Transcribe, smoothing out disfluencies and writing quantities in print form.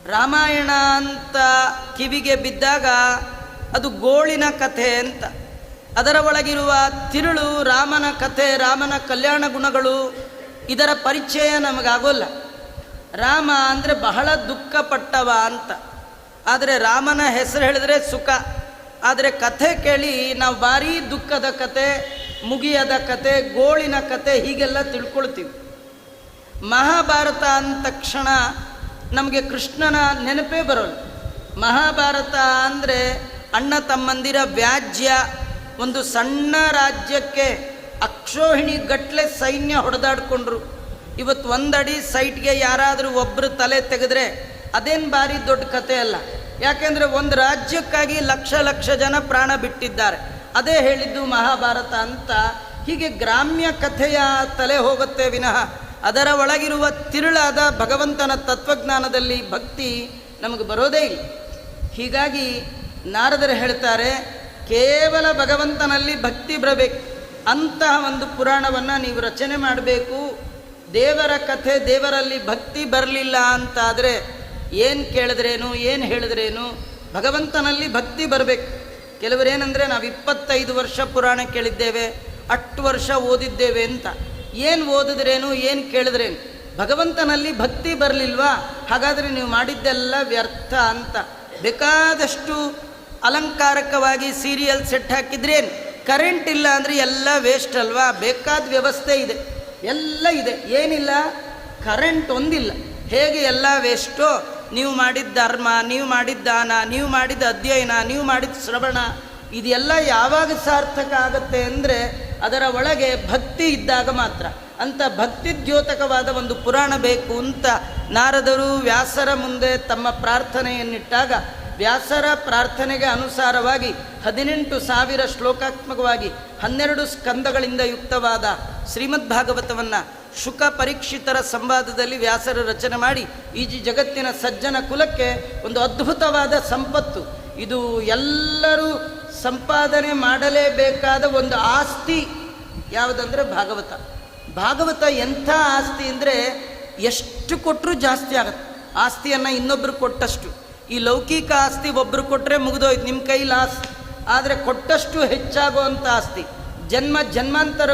ರಾಮಾಯಣ ಅಂತ ಕಿವಿಗೆ ಬಿದ್ದಾಗ ಅದು ಗೋಳಿನ ಕಥೆ ಅಂತ. ಅದರ ಒಳಗಿರುವ ತಿರುಳು ರಾಮನ ಕಥೆ, ರಾಮನ ಕಲ್ಯಾಣ ಗುಣಗಳು, ಇದರ ಪರಿಚಯ ನಮಗಾಗೋಲ್ಲ. ರಾಮ ಅಂದರೆ ಬಹಳ ದುಃಖಪಟ್ಟವ ಅಂತ. ಆದರೆ ರಾಮನ ಹೆಸರು ಹೇಳಿದ್ರೆ ಸುಖ. ಆದರೆ ಕಥೆ ಕೇಳಿ ನಾವು ಭಾರೀ ದುಃಖದ ಕತೆ, ಮುಗಿಯದ ಕತೆ, ಗೋಳಿನ ಕತೆ ಹೀಗೆಲ್ಲ ತಿಳ್ಕೊಳ್ತೀವಿ. ಮಹಾಭಾರತ ಅಂದ ತಕ್ಷಣ ನಮಗೆ ಕೃಷ್ಣನ ನೆನಪೇ ಬರೋಲ್ಲ. ಮಹಾಭಾರತ ಅಂದರೆ ಅಣ್ಣ ತಮ್ಮಂದಿರ ವ್ಯಾಜ್ಯ. ಒಂದು ಸಣ್ಣ ರಾಜ್ಯಕ್ಕೆ ಅಕ್ಷೋಹಿಣಿ ಗಟ್ಟಲೆ ಸೈನ್ಯ ಹೊಡೆದಾಡಿಕೊಂಡ್ರು. ಇವತ್ತು ಒಂದಡಿ ಸೈಟ್ಗೆ ಯಾರಾದರೂ ಒಬ್ಬರು ತಲೆ ತೆಗೆದ್ರೆ ಅದೇನು ಭಾರಿ ದೊಡ್ಡ ಕತೆ ಅಲ್ಲ. ಯಾಕೆಂದರೆ ಒಂದು ರಾಜ್ಯಕ್ಕಾಗಿ ಲಕ್ಷ ಲಕ್ಷ ಜನ ಪ್ರಾಣ ಬಿಟ್ಟಿದ್ದಾರೆ. ಅದೇ ಹೇಳಿದ್ದು ಮಹಾಭಾರತ ಅಂತ. ಹೀಗೆ ಗ್ರಾಮ್ಯ ಕಥೆಯ ತಲೆ ಹೋಗುತ್ತೆ ವಿನಃ ಅದರ ಒಳಗಿರುವ ತಿರುಳಾದ ಭಗವಂತನ ತತ್ವಜ್ಞಾನದಲ್ಲಿ ಭಕ್ತಿ ನಮಗೆ ಬರೋದೇ ಇಲ್ಲ. ಹೀಗಾಗಿ ನಾರದರು ಹೇಳ್ತಾರೆ, ಕೇವಲ ಭಗವಂತನಲ್ಲಿ ಭಕ್ತಿ ಬರಬೇಕು. ಅಂತಹ ಒಂದು ಪುರಾಣವನ್ನು ನೀವು ರಚನೆ ಮಾಡಬೇಕು. ದೇವರ ಕಥೆ, ದೇವರಲ್ಲಿ ಭಕ್ತಿ ಬರಲಿಲ್ಲ ಅಂತಾದರೆ ಏನು ಕೇಳಿದ್ರೇನು, ಏನು ಹೇಳಿದ್ರೇನು? ಭಗವಂತನಲ್ಲಿ ಭಕ್ತಿ ಬರಬೇಕು. ಕೆಲವರೇನೆಂದರೆ ನಾವು 25 ವರ್ಷ ಪುರಾಣ ಕೇಳಿದ್ದೇವೆ, 8 ವರ್ಷ ಓದಿದ್ದೇವೆ ಅಂತ. ಏನು ಓದಿದ್ರೇನು, ಏನು ಕೇಳಿದ್ರೇನು? ಭಗವಂತನಲ್ಲಿ ಭಕ್ತಿ ಬರಲಿಲ್ವಾ? ಹಾಗಾದರೆ ನೀವು ಮಾಡಿದ್ದೆಲ್ಲ ವ್ಯರ್ಥ ಅಂತ. ಬೇಕಾದಷ್ಟು ಅಲಂಕಾರಕವಾಗಿ ಸೀರಿಯಲ್ ಸೆಟ್ ಹಾಕಿದ್ರೇನು, ಕರೆಂಟ್ ಇಲ್ಲ ಅಂದರೆ ಎಲ್ಲ ವೇಸ್ಟ್ ಅಲ್ವಾ? ಬೇಕಾದ ವ್ಯವಸ್ಥೆ ಇದೆ, ಎಲ್ಲ ಇದೆ. ಏನಿಲ್ಲ? ಕರೆಂಟ್ ಒಂದಿಲ್ಲ. ಹೇಗೆ ಎಲ್ಲ ವೇಸ್ಟೋ? ನೀವು ಮಾಡಿದ ಧರ್ಮ, ನೀವು ಮಾಡಿದ ದಾನ, ನೀವು ಮಾಡಿದ ಅಧ್ಯಯನ, ನೀವು ಮಾಡಿದ ಶ್ರವಣ, ಇದೆಲ್ಲ ಯಾವಾಗ ಸಾರ್ಥಕ ಆಗುತ್ತೆ ಅಂದರೆ ಅದರ ಒಳಗೆ ಭಕ್ತಿ ಇದ್ದಾಗ ಮಾತ್ರ. ಅಂತ ಭಕ್ತಿದ್ಯೋತಕವಾದ ಒಂದು ಪುರಾಣ ಬೇಕು ಅಂತ ನಾರದರು ವ್ಯಾಸರ ಮುಂದೆ ತಮ್ಮ ಪ್ರಾರ್ಥನೆಯನ್ನಿಟ್ಟಾಗ, ವ್ಯಾಸರ ಪ್ರಾರ್ಥನೆಗೆ ಅನುಸಾರವಾಗಿ 18,000 ಶ್ಲೋಕಾತ್ಮಕವಾಗಿ 12 ಸ್ಕಂದಗಳಿಂದ ಯುಕ್ತವಾದ ಶ್ರೀಮದ್ ಭಾಗವತವನ್ನು ಶುಕ ಪರೀಕ್ಷಿತರ ಸಂವಾದದಲ್ಲಿ ವ್ಯಾಸರ ರಚನೆ ಮಾಡಿ ಈ ಜಗತ್ತಿನ ಸಜ್ಜನ ಕುಲಕ್ಕೆ ಒಂದು ಅದ್ಭುತವಾದ ಸಂಪತ್ತು. ಇದು ಎಲ್ಲರೂ ಸಂಪಾದನೆ ಮಾಡಲೇಬೇಕಾದ ಒಂದು ಆಸ್ತಿ. ಯಾವುದಂದರೆ ಭಾಗವತ. ಭಾಗವತ ಎಂಥ ಆಸ್ತಿ ಅಂದರೆ ಎಷ್ಟು ಕೊಟ್ಟರೂ ಜಾಸ್ತಿ ಆಗುತ್ತೆ. ಆಸ್ತಿಯನ್ನು ಇನ್ನೊಬ್ಬರು ಕೊಟ್ಟಷ್ಟು. ಈ ಲೌಕಿಕ ಆಸ್ತಿ ಒಬ್ಬರು ಕೊಟ್ಟರೆ ಮುಗಿದೋಯ್ತು, ನಿಮ್ಮ ಕೈ ಲಾಸ್. ಆದರೆ ಕೊಟ್ಟಷ್ಟು ಹೆಚ್ಚಾಗುವಂಥ ಆಸ್ತಿ. ಜನ್ಮಾಂತರ